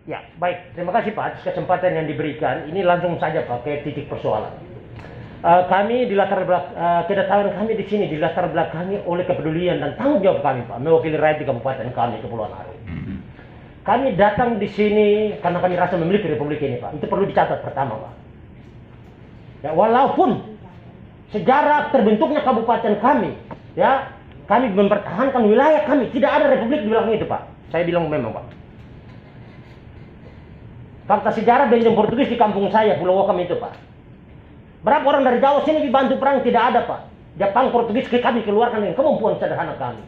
Ya, baik. Terima kasih Pak atas kesempatan yang diberikan. Ini langsung saja Pak ke titik persoalan. Kami kedatangan kami di sini dilatar belakangi oleh kepedulian dan tanggung jawab kami Pak, mewakili rakyat di kabupaten kami Kepulauan Riau. Kami datang di sini karena kami rasa memiliki republik ini Pak. Itu perlu dicatat pertama Pak. Ya, walaupun sejarah terbentuknya kabupaten kami, ya, kami mempertahankan wilayah kami, tidak ada republik di belakang itu Pak. Saya bilang memang Pak. Fakta sejarah Belanda Portugis di kampung saya, Pulau Wakam itu Pak. Berapa orang dari Jawa sini dibantu perang? Tidak ada Pak. Jepang Portugis kami keluarkan dengan kemampuan sederhana kami.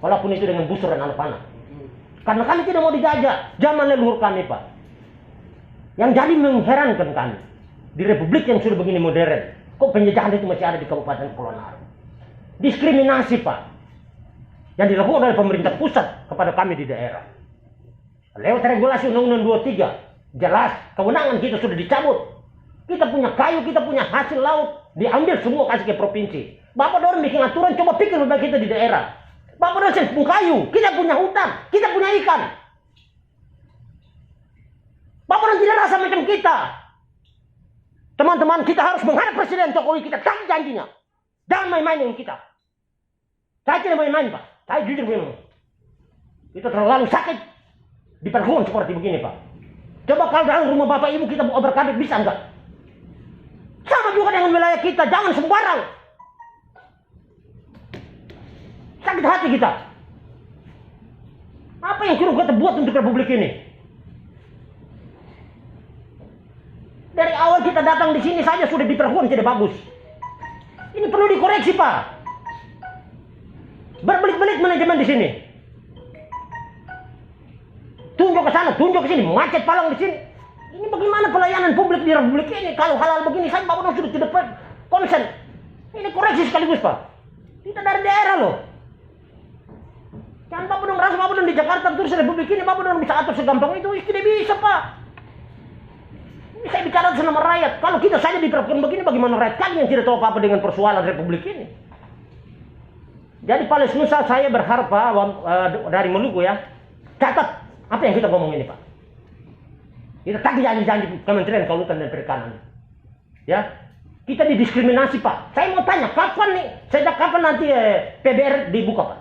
Walaupun itu dengan busur dan anak panah. Karena kami tidak mau dijajah. Zaman leluhur kami Pak. Yang jadi mengherankan kami. Di republik yang sudah begini modern. Kok penjajahan itu masih ada di Kabupaten Kepulauan Riau? Diskriminasi Pak. Yang dilakukan oleh pemerintah pusat kepada kami di daerah. Lewat regulasi Undang-Undang 23. Jelas, kewenangan kita sudah dicabut. Kita punya kayu, kita punya hasil laut. Diambil semua kasih ke provinsi. Bapak dorong bikin aturan, coba pikir bagi kita di daerah. Bapak dorong punya kayu, kita punya hutan, kita punya ikan. Bapak dorong tidak rasa macam kita. Teman-teman, kita harus menghadap Presiden Jokowi, kita tagih janjinya. Jangan main-main dengan kita. Saya tidak main-main Pak. Saya jujur memang. Itu terlalu sakit. Diperhukum seperti begini Pak. Coba kalau dalam rumah bapak ibu kita mau berkabut bisa enggak? Sama juga dengan wilayah kita, jangan sembarang. Sakit hati kita. Apa yang kita buat untuk republik ini? Dari awal kita datang di sini saja sudah diperhukum tidak bagus. Ini perlu dikoreksi Pak. Berbelit-belit manajemen di sini. Tunjuk ke sana, tunjuk ke sini, macet palang di sini. Ini bagaimana pelayanan publik di republik ini? Kalau hal-hal begini, saya Bapak sudah tidak konsen. Ini koreksi sekaligus Pak. Kita dari daerah loh. Jangan Bapak dong rasa Bapak dong di Jakarta terus republik ini Bapak dong bisa atur segampang itu, tidak bisa Pak. Ini saya bicara sama rakyat. Kalau kita saja diperlakukan begini, bagaimana rakyat kami yang tidak tahu apa-apa dengan persoalan republik ini? Jadi Palestina saya berharap Pak dari Maluku ya, catat. Apa yang kita ngomong ini Pak? Kita tagih janji-janji Kementerian Kelautan dan Perikanan. Ya, kita didiskriminasi Pak. Saya mau tanya, kapan nih? Sejak kapan nanti PBR dibuka Pak?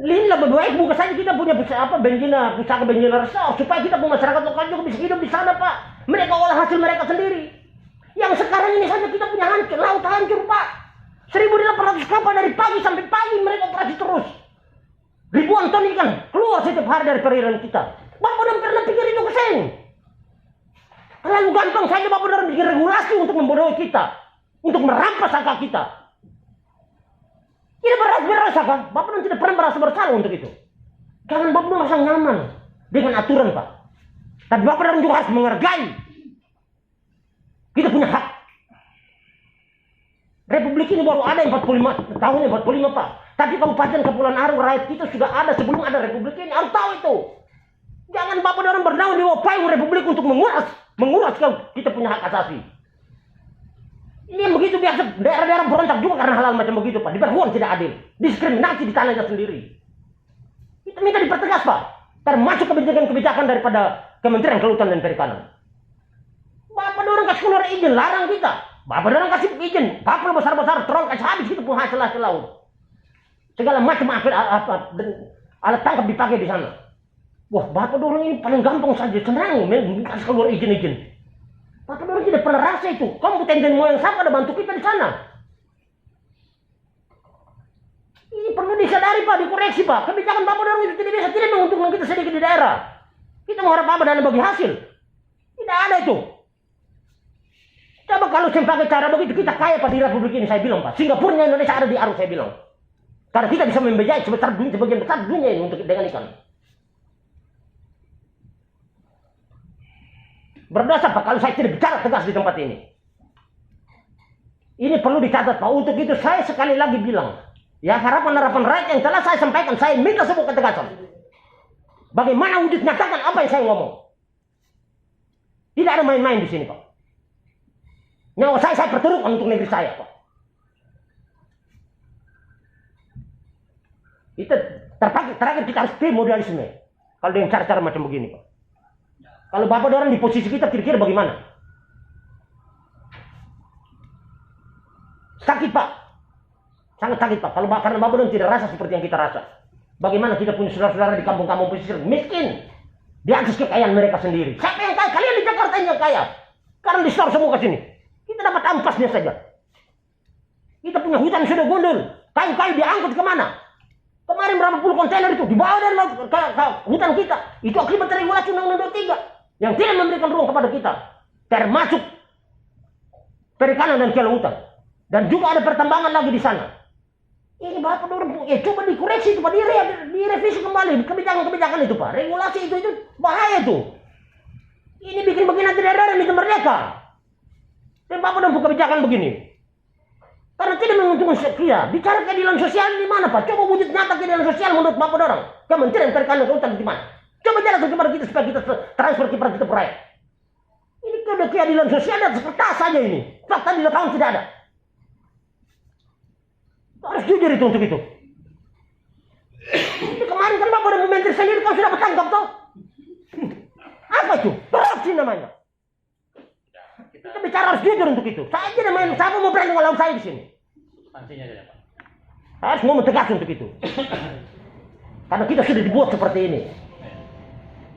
Lihatlah baik buka saja kita punya pusaka benzina resort supaya kita punya masyarakat lokal juga bisa hidup di sana Pak. Mereka olah hasil mereka sendiri. Yang sekarang ini saja kita punya hancur, laut hancur Pak. 1.800 kapal dari pagi sampai pagi mereka operasi terus. Ribuan ton ikan keluar setiap hari dari perairan kita. Bapak udah pernah pikir itu kesen? Terlalu gampang saja Bapak udah bikin regulasi untuk membodohi kita, untuk merampas hak kita. Tidak berasa kan? Bapak tidak pernah merasa bersalah untuk itu. Jangan Bapak merasa nyaman dengan aturan Pak. Tapi Bapak juga harus menghargai. Kita punya hak. Republik ini baru ada 45 tahun 45 Pak. Tapi Kabupaten Kepulauan Riau rakyat kita sudah ada sebelum ada republik ini. Harus tahu itu. Jangan Bapak orang bernaung di bawah payung republik untuk menguras kita punya hak asasi. Ini yang begitu biasa daerah-daerah berontak juga karena hal-hal macam begitu Pak. Diperlakukan tidak adil. Diskriminasi di tanahnya sendiri. Itu minta dipertegas Pak. Termasuk kebijakan-kebijakan daripada Kementerian Kelautan dan Perikanan. Bapak orang kasih keluar izin, larang kita. Bapak orang kasih izin, kapal besar-besar, terong kasih habis itu pun hasil laut. Segala macam alat tangkap dipakai di sana. Wah, Bapak orang ini paling gampang saja, senang kasih keluar izin-izin. Bapak orang tidak pernah rasa itu. Kompeten moyang siapa ada bantu kita di sana. Ini perlu disadari Pak, dikoreksi Pak. Kebijakan Bapak orang itu tidak bisa, tidak menguntungkan kita sedikit di daerah. Kita mengharap apa dana bagi hasil. Tidak ada itu. Coba kalau saya pakai cara begitu, kita kaya Pak di republik ini, saya bilang Pak. Singapura Indonesia ada di Arus, saya bilang. Karena kita bisa membiayai sebagian besar dunia ini untuk dengan ikan. Berdasar Pak, kalau saya tidak bicara tegas di tempat ini. Ini perlu dicatat Pak. Untuk itu saya sekali lagi bilang. Ya, harapan-harapan rakyat yang telah saya sampaikan, saya minta sebuah ketegasan. Bagaimana wujud nyatakan apa yang saya ngomong. Tidak ada main-main di sini Pak. Nyawa saya pertaruhkan untuk negeri saya Pak. Itu terakhir kita harus demodalisme. Kalau dengan cara-cara macam begini, Pak. Kalau Bapak orang di posisi kita, kira-kira bagaimana? Sakit, Pak. Sangat sakit, Pak. Karena Bapak orang tidak rasa seperti yang kita rasa. Bagaimana kita punya saudara-saudara di kampung-kampung pesisir miskin di atas kekayaan mereka sendiri. Siapa yang kaya? Kalian di Jakarta yang kaya. Sekarang di store semua ke sini. Kita dapat ampasnya saja. Kita punya hutan sudah gundul. Kayu-kayu diangkut kemana? Kemarin berapa puluh kontainer itu dibawa dari ke hutan kita. Itu akibat regulasi Undang-Undang 23 yang tidak memberikan ruang kepada kita, termasuk perikanan dan kelautan. Dan juga ada pertambangan lagi di sana. Ini Bapak orang coba dikoreksi itu Pak, direvisi kembali kebijakan-kebijakan itu Pak. Regulasi itu bahaya tuh. Ini bikin nanti daerah yang merdeka. Dan Bapak orang kebijakan begini. Karena tidak menguntungkan sekia. Bicara keadilan sosial di mana Pak? Coba wujud nyata keadilan sosial menurut Bapak orang. Kementerian Perikanan dan Kelautan di mana? Coba jelaskan kepada kita supaya kita transfer kepada kita proyek. Ini keadilan sosial dan kertas saja ini. Fakta di lapangan tidak ada. Harus jujur itu untuk itu. Ini kemarin kan Bapak dan Bu Menteri sendiri kan sudah ketangkap toh. Apa itu? Korupsi namanya. Kita bicara harus jujur untuk itu. Saya tidak main, siapa mau berani ngelawan saya di sini. Sanksinya saja Pak. Harus ngomong tegas untuk itu. Karena kita sudah dibuat seperti ini.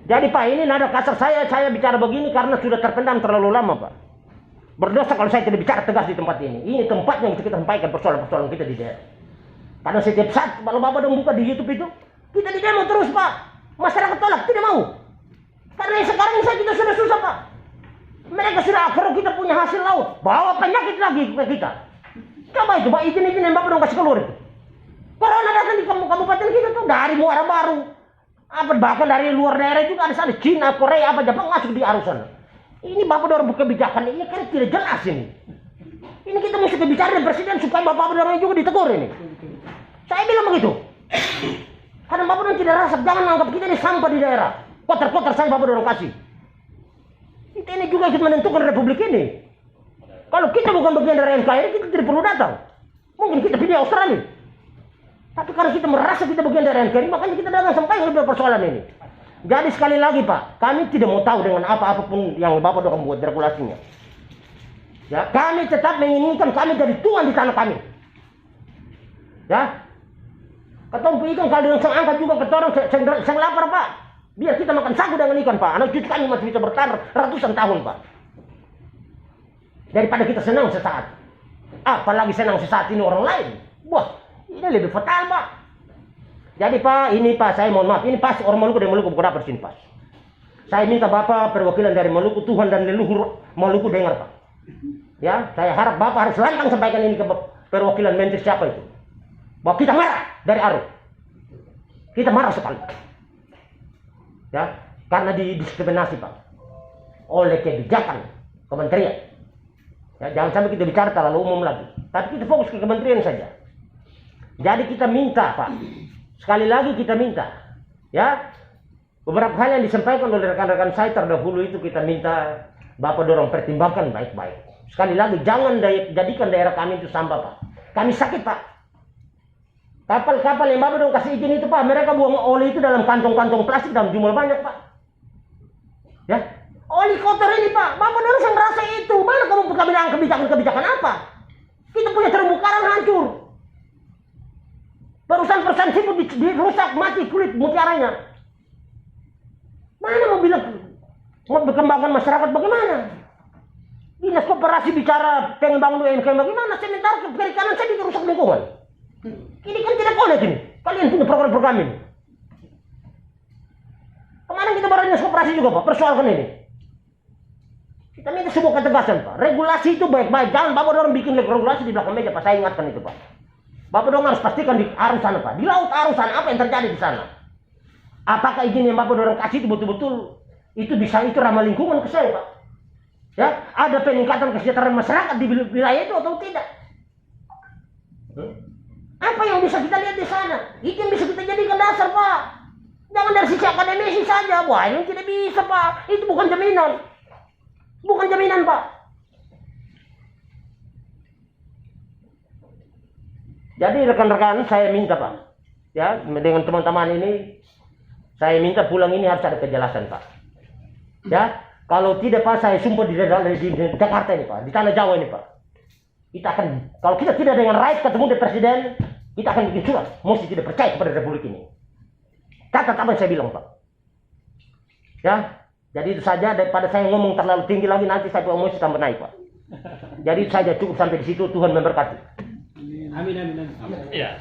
Jadi Pak, ini nada kasar saya bicara begini karena sudah terpendam terlalu lama Pak. Berdosa kalau saya tidak bicara tegas di tempat ini. Ini tempat yang kita sampaikan persoalan-persoalan kita di daerah. Karena setiap saat kalau Bapak udah buka di YouTube itu, kita di demo terus Pak. Masyarakat tolak, tidak mau. Karena sekarang kita sudah susah Pak. Mereka sudah kalau kita punya hasil laut, bawa penyakit lagi ke kita. Coba itu Pak, izin yang Bapak dong kasih keluar itu. Corona datang di kabupaten kita tuh dari Muara Baru. Bahkan dari luar daerah juga ada sana, Cina, Korea, Jepang masuk di arusan. Ini Bapak orang buka kebijakan ini kan tidak jelas ini. Ini kita mesti bicara dengan presiden supaya Bapak orang juga ditegur ini. Saya bilang begitu. Karena Bapak orang tidak rasa, jangan anggap kita ini sampah di daerah. Kotor-kotor saya Bapak orang kasih. Kita ini juga ikut menentukan republik ini. Kalau kita bukan bagian dari NKRI, kita tidak perlu datang. Mungkin kita pilih Australia. Tapi karena kita merasa kita bagian dari NKRI, makanya kita datang sampai ke persoalan ini. Jadi sekali lagi Pak, kami tidak mau tahu dengan apapun yang Bapak sudah membuat regulasinya. Ya, kami tetap menginginkan kami jadi tuan di tanah kami. Ya, ketemu ikan kalau dengan sang angkat juga ketorong sang lapar Pak. Biar kita makan sagu dengan ikan Pak. Anak cucu kami masih bisa bertahan ratusan tahun Pak. Daripada kita senang sesaat. Apalagi senang sesaat ini orang lain. Wah, ini lebih fatal Pak. Jadi Pak, ini Pak, saya mohon maaf, ini pas orang Maluku dari Maluku bukan apa sini Pak. Saya minta Bapak perwakilan dari Maluku, Tuhan dan leluhur Maluku dengar Pak. Ya, saya harap Bapak harus lantang sampaikan ini ke perwakilan menteri siapa itu. Bahwa kita marah dari Aru. Kita marah sekali. Ya, karena didiskriminasi Pak. Oleh kebijakan kementerian. Ya, jangan sampai kita bicara terlalu umum lagi. Tapi kita fokus ke kementerian saja. Jadi kita minta Pak. Sekali lagi kita minta, ya, beberapa hal yang disampaikan oleh rekan-rekan saya terdahulu itu kita minta Bapak dorong pertimbangkan baik-baik. Sekali lagi, jangan jadikan daerah kami itu sampah Pak. Kami sakit Pak. Kapal-kapal yang Bapak dong kasih izin itu Pak, mereka buang oli itu dalam kantong-kantong plastik dalam jumlah banyak Pak. Ya, oli kotor ini Pak, Bapak dong yang merasa itu. Mana kamu bilang kebijakan-kebijakan apa? Kita punya terumbu karang hancur. Perusahaan-perusahaan siput dirusak, mati kulit mutiaranya. Mana mau bilang mau berkembangkan masyarakat bagaimana? Dinas koperasi bicara pengembangan UMKM bagaimana? Sementara perikanan saya dirusak lingkungan. Ini kan tidak boleh ini. Kalian punya program-program ini. Kemarin kita bareng dinas koperasi juga Pak, persoalkan ini. Kita minta sebuah ketegasan Pak. Regulasi itu baik-baik. Jangan Bapak orang bikin regulasi di belakang meja Pak. Saya ingatkan itu Pak. Bapak dong harus pastikan di arus sana Pak. Di laut arus sana apa yang terjadi di sana? Apakah izin yang Bapak dorong kasih itu betul-betul itu bisa itu ramah lingkungan ke saya Pak? Ya, ada peningkatan kesejahteraan masyarakat di wilayah itu atau tidak? Apa yang bisa kita lihat di sana? Itu yang bisa kita jadikan dasar Pak. Jangan dari sisi akademisi saja. Wah, ini tidak bisa Pak. Itu bukan jaminan. Bukan jaminan Pak. Jadi rekan-rekan saya minta Pak, ya dengan teman-teman ini Saya minta pulang ini harus ada kejelasan, Pak. Ya, kalau tidak Pak, saya sumpah di Jakarta ini Pak, di tanah Jawa ini Pak. Kita akan, kalau kita tidak dengan rakyat ketemu dengan presiden, kita akan bikin surat. Mesti tidak percaya kepada Republik ini. Catat apa yang saya bilang Pak. Ya, jadi itu saja, daripada saya ngomong terlalu tinggi lagi nanti saya emosi tambah naik Pak. Jadi itu saja, cukup sampai di situ. Tuhan memberkati. Amin. Amin. Amin. Ya.